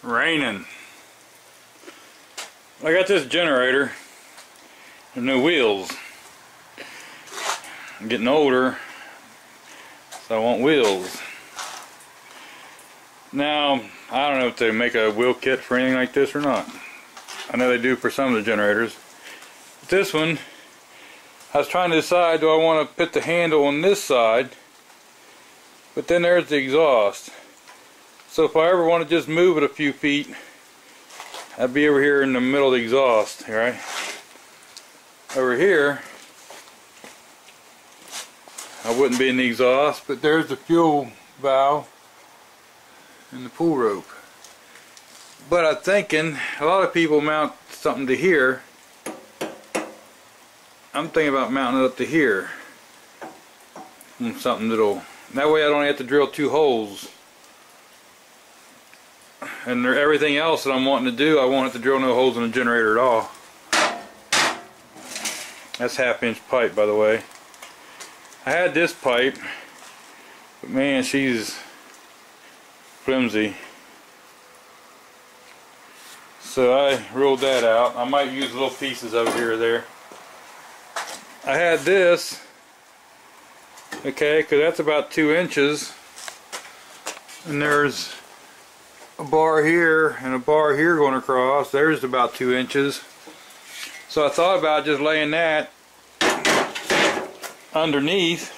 Raining. I got this generator with no wheels. I'm getting older, so I want wheels. Now, I don't know if they make a wheel kit for anything like this or not. I know they do for some of the generators. But this one, I was trying to decide, do I want to put the handle on this side? But then there's the exhaust. So if I ever want to just move it a few feet, I'd be over here in the middle of the exhaust, right? Over here, I wouldn't be in the exhaust, but there's the fuel valve and the pull rope. But I'm thinking, a lot of people mount something to here. I'm thinking about mounting it up to here. Something that'll, that way I don't have to drill 2 holes. And everything else that I'm wanting to do, I won't have to drill no holes in the generator at all. That's 1/2-inch pipe, by the way. I had this pipe, but man, she's flimsy. So I rolled that out. I might use little pieces over here or there. I had this, okay, because that's about 2 inches. And there's a bar here and a bar here going across. There's about 2 inches. So I thought about just laying that underneath,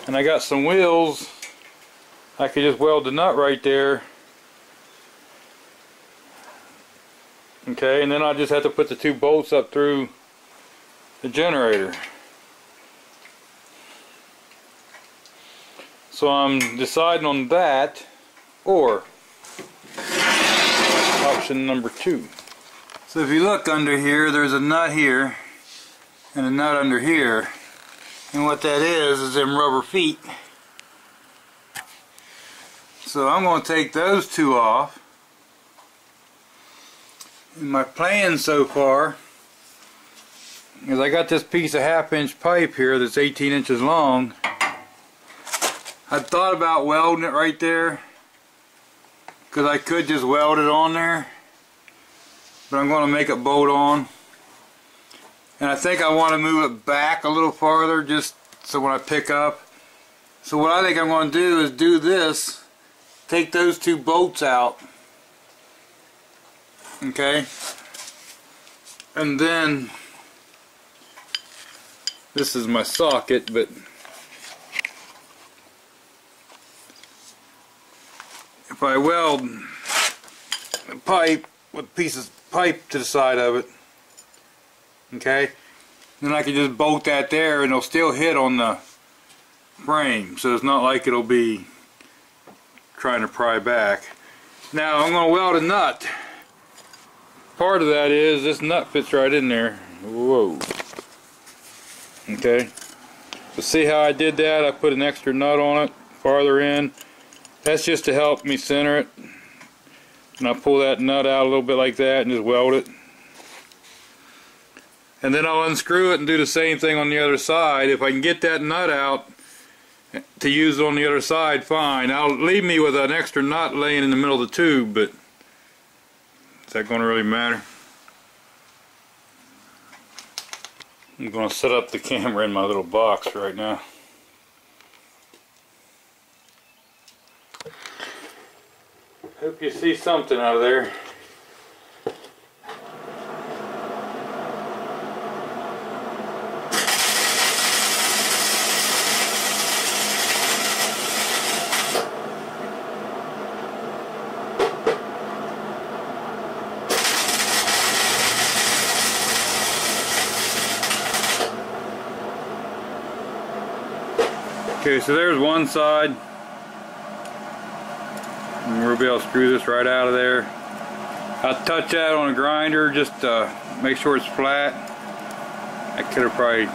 and I got some wheels. I could just weld the nut right there, okay, and then I just have to put the 2 bolts up through the generator. So I'm deciding on that or option number 2. So if you look under here, there's a nut here and a nut under here, and what that is them rubber feet. So I'm going to take those 2 off. And my plan so far is I got this piece of 1/2-inch pipe here that's 18 inches long. I thought about welding it right there, because I could just weld it on there, but I'm going to make it bolt on. And I think I want to move it back a little farther, just so when I pick up. So what I think I'm going to do is do this, take those 2 bolts out, okay, and then this is my socket, but if I weld the pipe with pieces of pipe to the side of it, okay, then I can just bolt that there and it'll still hit on the frame, so it's not like it'll be trying to pry back. Now I'm going to weld a nut. Part of that is this nut fits right in there. Whoa. Okay, so see how I did that? I put an extra nut on it farther in. That's just to help me center it. And I pull that nut out a little bit like that and just weld it. And then I'll unscrew it and do the same thing on the other side. If I can get that nut out to use it on the other side, fine. I'll leave me with an extra nut laying in the middle of the tube, but is that going to really matter? I'm going to set up the camera in my little box right now. Hope you see something out of there. Okay, so there's one side. And we'll be able to screw this right out of there. I'll touch that on a grinder just to make sure it's flat. I could have probably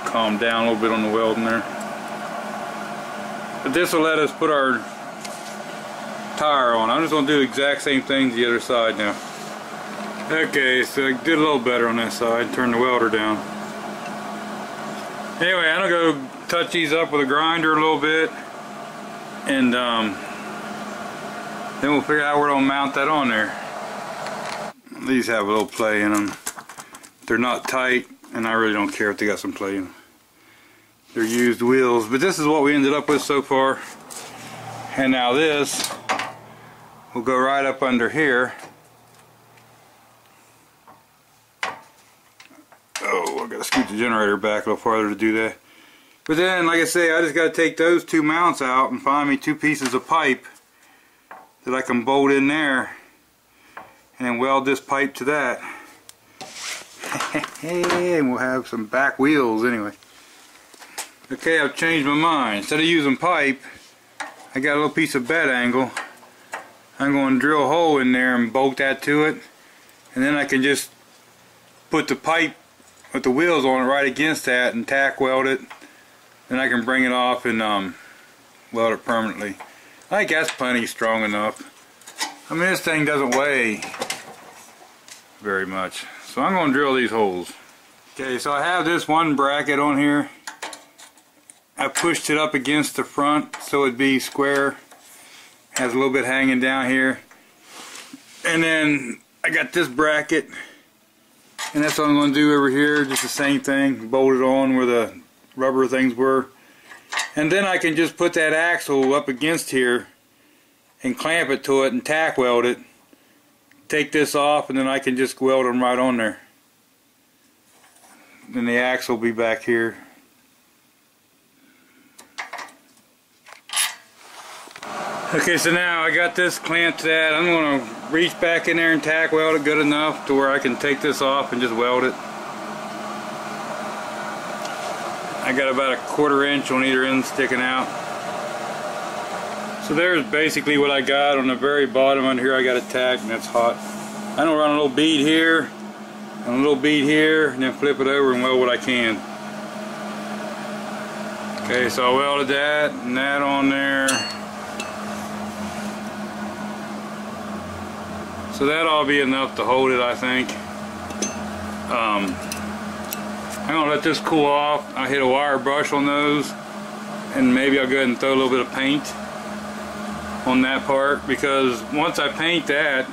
calmed down a little bit on the welding there. But this will let us put our tire on. I'm just going to do the exact same thing to the other side now. Okay, so I did a little better on that side. Turn the welder down. Anyway, I'm going to go touch these up with a grinder a little bit and Then we'll figure out where to mount that on there. These have a little play in them. They're not tight, and I really don't care if they got some play in them. They're used wheels, but this is what we ended up with so far. And now this will go right up under here. Oh, I gotta scoot the generator back a little farther to do that. But then, like I say, I just gotta take those two mounts out and find me two pieces of pipe that I can bolt in there and then weld this pipe to that. And we'll have some back wheels anyway. Okay, I've changed my mind. Instead of using pipe, I got a little piece of bed angle. I'm going to drill a hole in there and bolt that to it, and then I can just put the pipe with the wheels on it right against that and tack weld it. Then I can bring it off and weld it permanently. I think that's plenty strong enough. I mean, this thing doesn't weigh very much. So I'm going to drill these holes. Okay, so I have this one bracket on here. I pushed it up against the front so it'd be square. Has a little bit hanging down here. And then I got this bracket. And that's what I'm going to do over here. Just the same thing. Bolt it on where the rubber things were. And then I can just put that axle up against here and clamp it to it and tack weld it. Take this off and then I can just weld them right on there. Then the axle will be back here. Okay, so now I got this clamped to that. I'm going to reach back in there and tack weld it good enough to where I can take this off and just weld it. I got about a 1/4 inch on either end sticking out. So there's basically what I got on the very bottom. Under here I got it tacked and that's hot. I'm going to run a little bead here and a little bead here and then flip it over and weld what I can. Okay, so I welded that and that on there. So that ought to be enough to hold it, I think. I'm going to let this cool off. I hit a wire brush on those, and maybe I'll go ahead and throw a little bit of paint on that part, because once I paint that,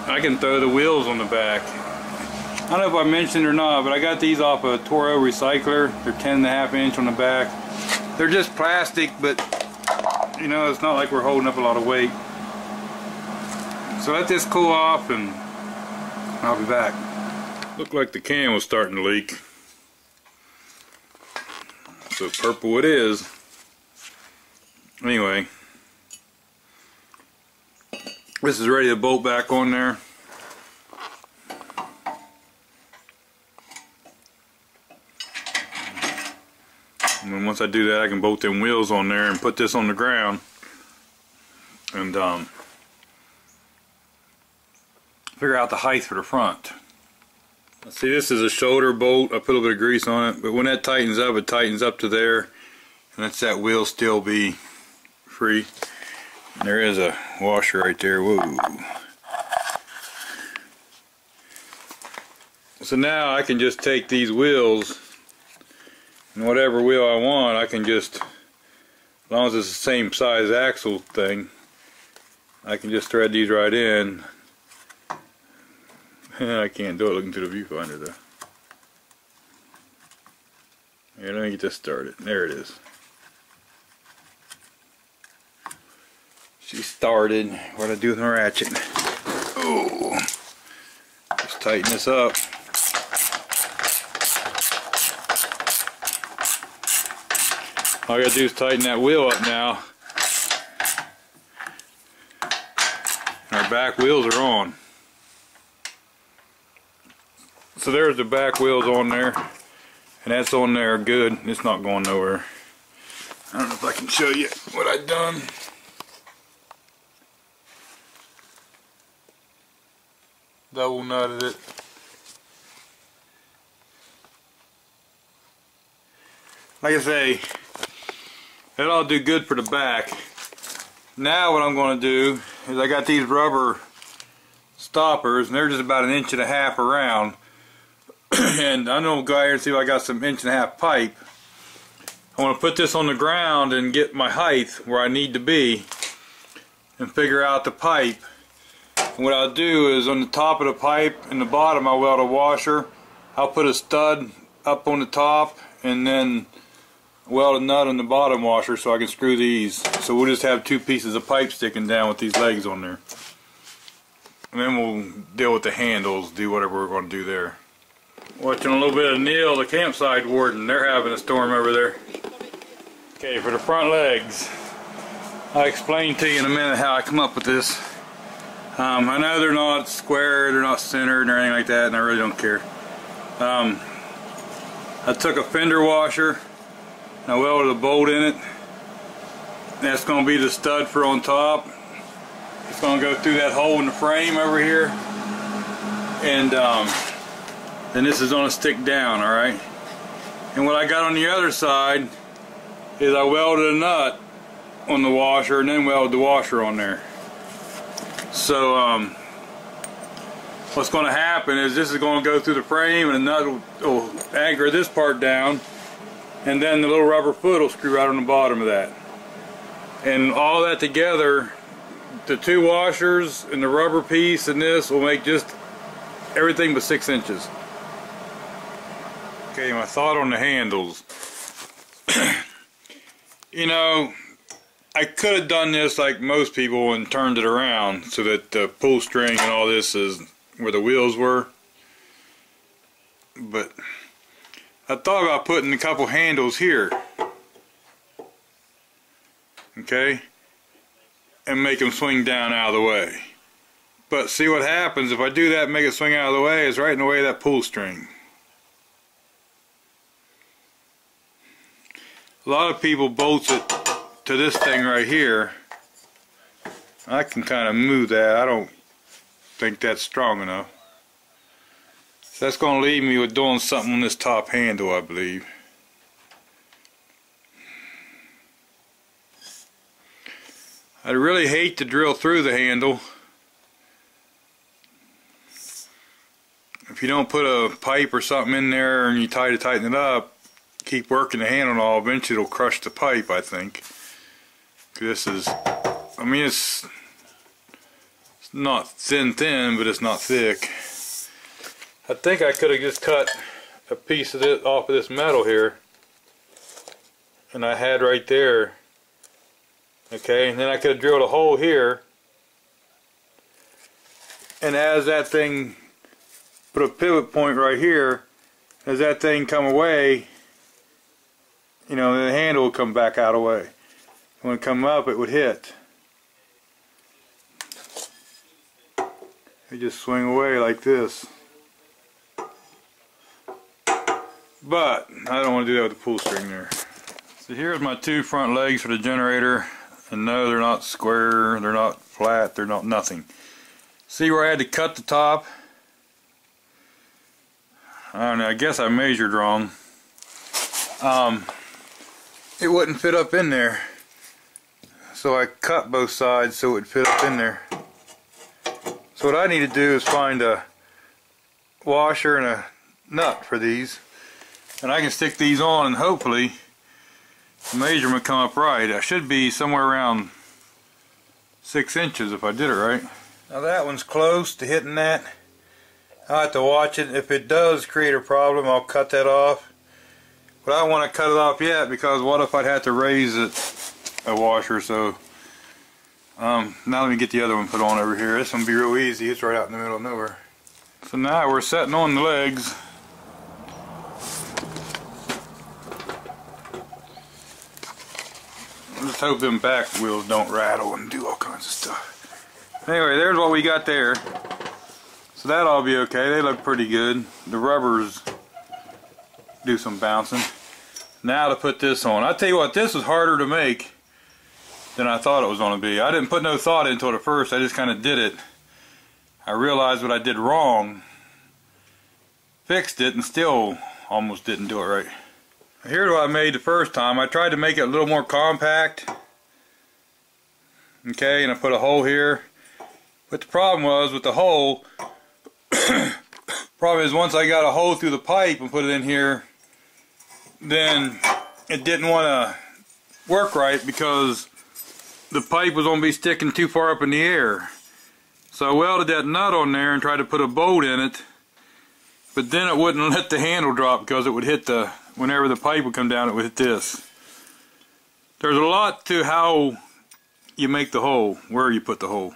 I can throw the wheels on the back. I don't know if I mentioned or not, but I got these off a Toro recycler. They're 10.5 inch on the back. They're just plastic, but you know, it's not like we're holding up a lot of weight. So let this cool off and I'll be back. Looked like the can was starting to leak. So purple it is. Anyway, this is ready to bolt back on there. And then once I do that, I can bolt them wheels on there and put this on the ground and figure out the height for the front. See, this is a shoulder bolt. I put a little bit of grease on it, but when that tightens up, it tightens up to there, and lets that wheel still be free. And there is a washer right there. Whoa. So now I can just take these wheels, and whatever wheel I want, I can just, as long as it's the same size axle thing, I can just thread these right in. I can't do it looking through the viewfinder though. Here, let me get this started. There it is. She started. What do I do with my ratchet? Oh, just tighten this up. All I gotta do is tighten that wheel up now. Our back wheels are on. So there's the back wheels on there, and that's on there good. It's not going nowhere. I don't know if I can show you what I've done. Double nutted it. Like I say, that ought to do good for the back. Now what I'm going to do is I got these rubber stoppers, and they're just about 1.5 inches around. And I'm going to go out here and see if I got some 1.5 inch pipe. I want to put this on the ground and get my height where I need to be. and figure out the pipe. And what I'll do is on the top of the pipe and the bottom I'll weld a washer. I'll put a stud up on the top and then weld a nut on the bottom washer so I can screw these. So we'll just have two pieces of pipe sticking down with these legs on there. And then we'll deal with the handles, do whatever we're going to do there. Watching a little bit of Neil, the campsite warden. They're having a storm over there. Okay, for the front legs, I'll explain to you in a minute how I come up with this. I know they're not square, they're not centered or anything like that, and I really don't care. I took a fender washer and I welded a bolt in it. That's going to be the stud for on top. It's going to go through that hole in the frame over here, and then this is going to stick down, alright? And what I got on the other side is I welded a nut on the washer and then welded the washer on there. So what's going to happen is this is going to go through the frame and the nut will anchor this part down, and then the little rubber foot will screw right on the bottom of that. And all that together, the two washers and the rubber piece and this will make just everything but 6 inches. Okay, my thought on the handles. You know, I could have done this like most people and turned it around so that the pull string and all this is where the wheels were. But I thought about putting a couple handles here. Okay? And make them swing down out of the way. But see what happens if I do that and make it swing out of the way, is right in the way of that pull string. A lot of people bolt it to this thing right here. I can kind of move that. I don't think that's strong enough. So that's going to leave me with doing something on this top handle, I believe. I really hate to drill through the handle. If you don't put a pipe or something in there and you tighten it up, keep working the handle and all, eventually it'll crush the pipe, I think. This is, I mean, it's not thin, but it's not thick. I think I could have just cut a piece of this off of this metal here, and I had right there. Okay, and then I could have drilled a hole here, and as that thing, put a pivot point right here, as that thing come away, you know, the handle will come back out of the way. When it come up, it would hit. It just swing away like this. But I don't want to do that with the pull string there. So here's my two front legs for the generator. And no, they're not square, they're not flat, they're not nothing. See where I had to cut the top? I don't know, I guess I measured wrong. It wouldn't fit up in there. So I cut both sides so it would fit up in there. So what I need to do is find a washer and a nut for these. And I can stick these on and hopefully the measurement come up right. I should be somewhere around 6 inches if I did it right. Now that one's close to hitting that. I'll have to watch it. If it does create a problem, I'll cut that off. But I don't want to cut it off yet, because what if I'd have to raise it a washer? So now let me get the other one put on over here. This one will be real easy. It's right out in the middle of nowhere. So now we're setting on the legs. Just hope them back wheels don't rattle and do all kinds of stuff. Anyway, there's what we got there. So that'll all be okay. They look pretty good. The rubbers do some bouncing. Now to put this on. I tell you what, this was harder to make than I thought it was going to be. I didn't put no thought into it at first. I just kind of did it. I realized what I did wrong, fixed it, and still almost didn't do it right. Here's what I made the first time. I tried to make it a little more compact. Okay, and I put a hole here. But the problem was with the hole, problem is once I got a hole through the pipe and put it in here, then it didn't want to work right, because the pipe was going to be sticking too far up in the air. So I welded that nut on there and tried to put a bolt in it, but then it wouldn't let the handle drop because it would hit the, whenever the pipe would come down, it would hit this. There's a lot to how you make the hole, where you put the hole.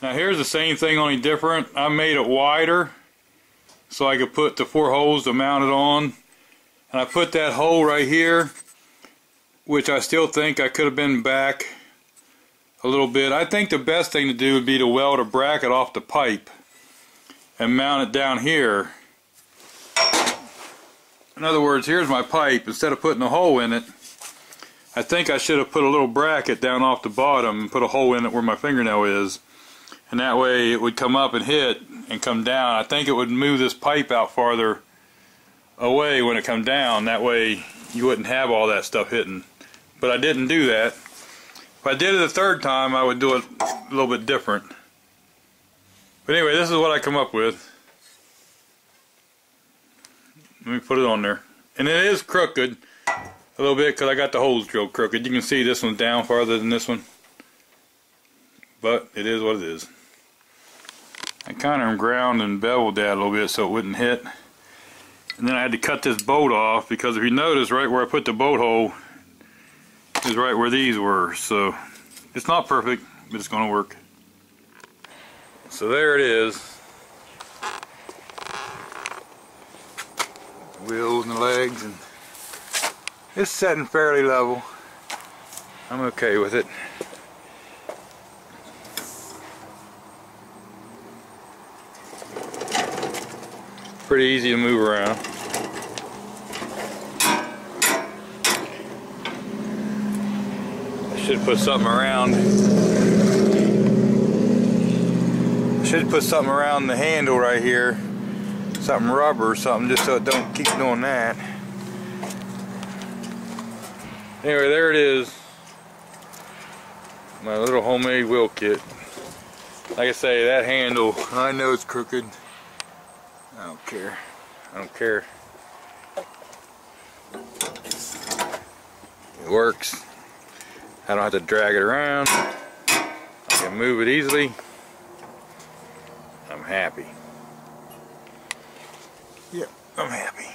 Now here's the same thing, only different. I made it wider so I could put the 4 holes to mount it on. And I put that hole right here, which I still think I could have been back a little bit. I think the best thing to do would be to weld a bracket off the pipe and mount it down here. In other words, here's my pipe. Instead of putting a hole in it, I think I should have put a little bracket down off the bottom and put a hole in it where my fingernail is. And that way it would come up and hit and come down. I think it would move this pipe out farther away when it come down. That way you wouldn't have all that stuff hitting. But I didn't do that. If I did it the third time, I would do it a little bit different. But anyway, this is what I come up with. Let me put it on there. And it is crooked a little bit because I got the holes drilled crooked. You can see this one's down farther than this one. But it is what it is. I kind of ground and beveled that a little bit so it wouldn't hit. And then I had to cut this bolt off because if you notice, right where I put the bolt hole is right where these were. So it's not perfect, but it's going to work. So there it is. The wheels and the legs, and it's setting fairly level. I'm okay with it. Pretty easy to move around. I should put something around. Should put something around the handle right here, something rubber or something, just so it don't keep doing that. Anyway, there it is, my little homemade wheel kit. Like I say, that handle, I know it's crooked. I don't care. I don't care. It works. I don't have to drag it around. I can move it easily. I'm happy. Yep, I'm happy.